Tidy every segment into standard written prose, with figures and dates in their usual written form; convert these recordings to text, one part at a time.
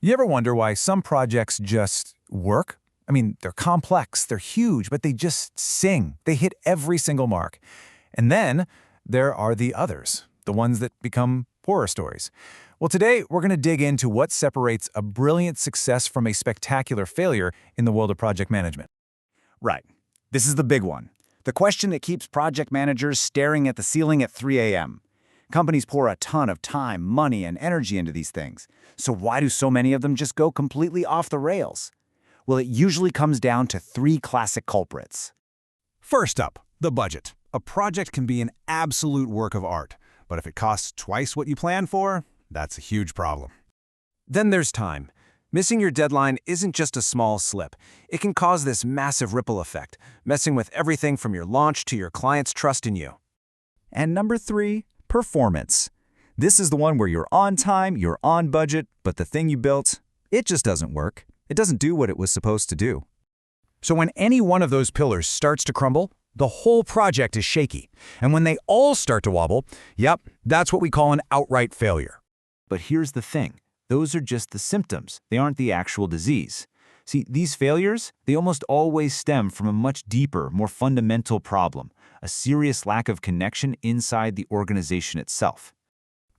You ever wonder why some projects just work? I mean, they're complex, they're huge, but they just sing. They hit every single mark. And then there are the others, the ones that become horror stories. Well, today we're going to dig into what separates a brilliant success from a spectacular failure in the world of project management. Right. This is the big one. The question that keeps project managers staring at the ceiling at 3 a.m. Companies pour a ton of time, money, and energy into these things. So why do so many of them just go completely off the rails? Well, it usually comes down to three classic culprits. First up, the budget. A project can be an absolute work of art, but if it costs twice what you planned for, that's a huge problem. Then there's time. Missing your deadline isn't just a small slip. It can cause this massive ripple effect, messing with everything from your launch to your client's trust in you. And number three, performance. This is the one where you're on time, you're on budget, but the thing you built, it just doesn't work. It doesn't do what it was supposed to do. So when any one of those pillars starts to crumble, the whole project is shaky. And when they all start to wobble, yep, that's what we call an outright failure. But here's the thing. Those are just the symptoms. They aren't the actual disease. See, these failures, they almost always stem from a much deeper, more fundamental problem, a serious lack of connection inside the organization itself.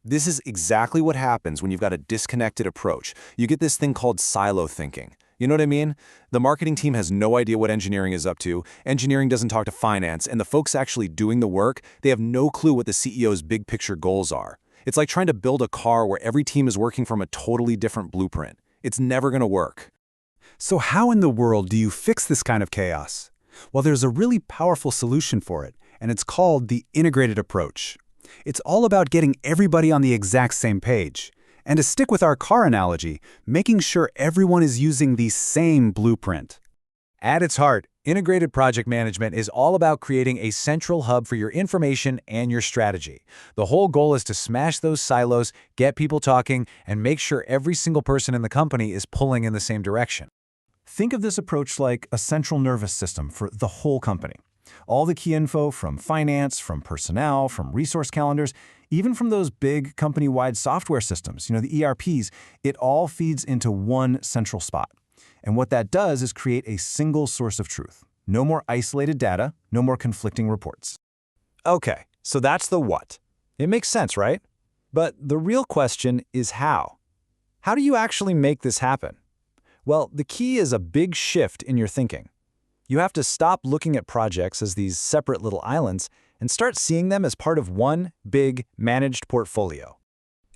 This is exactly what happens when you've got a disconnected approach. You get this thing called silo thinking. You know what I mean? The marketing team has no idea what engineering is up to, engineering doesn't talk to finance, and the folks actually doing the work, they have no clue what the CEO's big picture goals are. It's like trying to build a car where every team is working from a totally different blueprint. It's never going to work. So how in the world do you fix this kind of chaos? Well, there's a really powerful solution for it, and it's called the integrated approach. It's all about getting everybody on the exact same page. And to stick with our car analogy, making sure everyone is using the same blueprint. At its heart, integrated project management is all about creating a central hub for your information and your strategy. The whole goal is to smash those silos, get people talking, and make sure every single person in the company is pulling in the same direction. Think of this approach like a central nervous system for the whole company. All the key info from finance, from personnel, from resource calendars, even from those big company-wide software systems, the ERPs, it all feeds into one central spot. And what that does is create a single source of truth. No more isolated data, no more conflicting reports. Okay, so that's the what. It makes sense, right? But the real question is how. How do you actually make this happen? Well, the key is a big shift in your thinking. You have to stop looking at projects as these separate little islands and start seeing them as part of one big managed portfolio.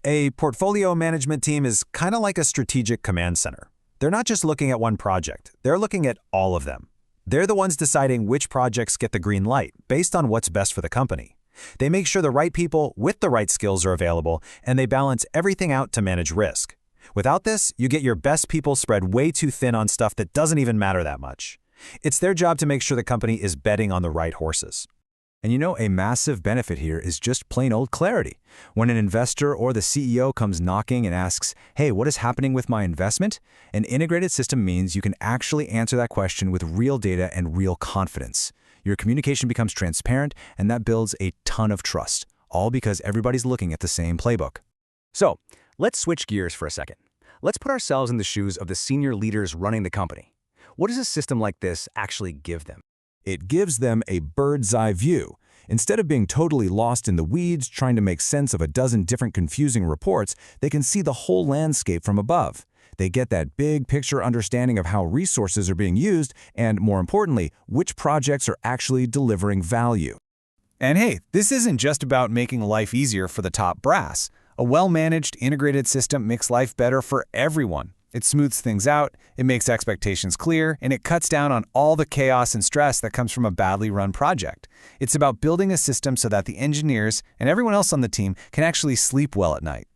A portfolio management team is kind of like a strategic command center. They're not just looking at one project, they're looking at all of them. They're the ones deciding which projects get the green light based on what's best for the company. They make sure the right people with the right skills are available, and they balance everything out to manage risk. Without this, you get your best people spread way too thin on stuff that doesn't even matter that much. It's their job to make sure the company is betting on the right horses. And a massive benefit here is just plain old clarity. When an investor or the CEO comes knocking and asks, hey, what is happening with my investment? An integrated system means you can actually answer that question with real data and real confidence. Your communication becomes transparent, and that builds a ton of trust, all because everybody's looking at the same playbook. So, let's switch gears for a second. Let's put ourselves in the shoes of the senior leaders running the company. What does a system like this actually give them? It gives them a bird's-eye view. Instead of being totally lost in the weeds trying to make sense of a dozen different confusing reports, they can see the whole landscape from above. They get that big picture understanding of how resources are being used and, more importantly, which projects are actually delivering value. And hey, this isn't just about making life easier for the top brass. A well-managed, integrated system makes life better for everyone. It smooths things out, it makes expectations clear, and it cuts down on all the chaos and stress that comes from a badly run project. It's about building a system so that the engineers and everyone else on the team can actually sleep well at night.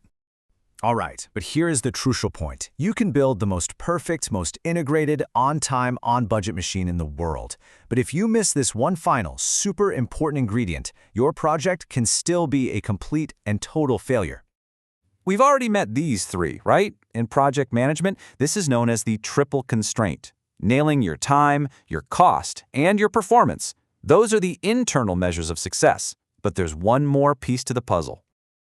All right, but here is the crucial point. You can build the most perfect, most integrated, on-time, on-budget machine in the world. But if you miss this one final, super important ingredient, your project can still be a complete and total failure. We've already met these three, right? In project management, this is known as the triple constraint. Nailing your time, your cost, and your performance. Those are the internal measures of success. But there's one more piece to the puzzle.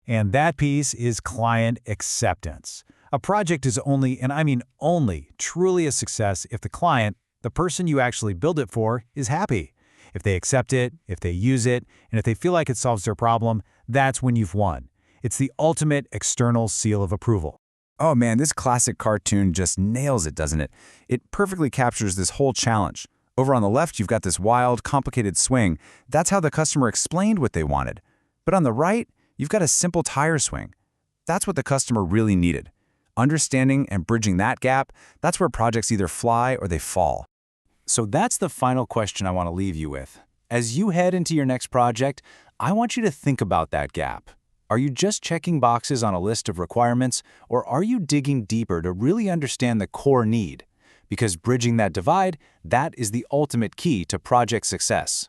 And that piece is client acceptance. A project is only, and I mean only, truly a success if the client, the person you actually build it for, is happy. If they accept it, if they use it, and if they feel like it solves their problem, that's when you've won. It's the ultimate external seal of approval. Oh man, this classic cartoon just nails it, doesn't it? It perfectly captures this whole challenge. Over on the left, you've got this wild, complicated swing. That's how the customer explained what they wanted. But on the right, you've got a simple tire swing. That's what the customer really needed. Understanding and bridging that gap, that's where projects either fly or they fall. So that's the final question I want to leave you with. As you head into your next project, I want you to think about that gap. Are you just checking boxes on a list of requirements, or are you digging deeper to really understand the core need? Because bridging that divide, that is the ultimate key to project success.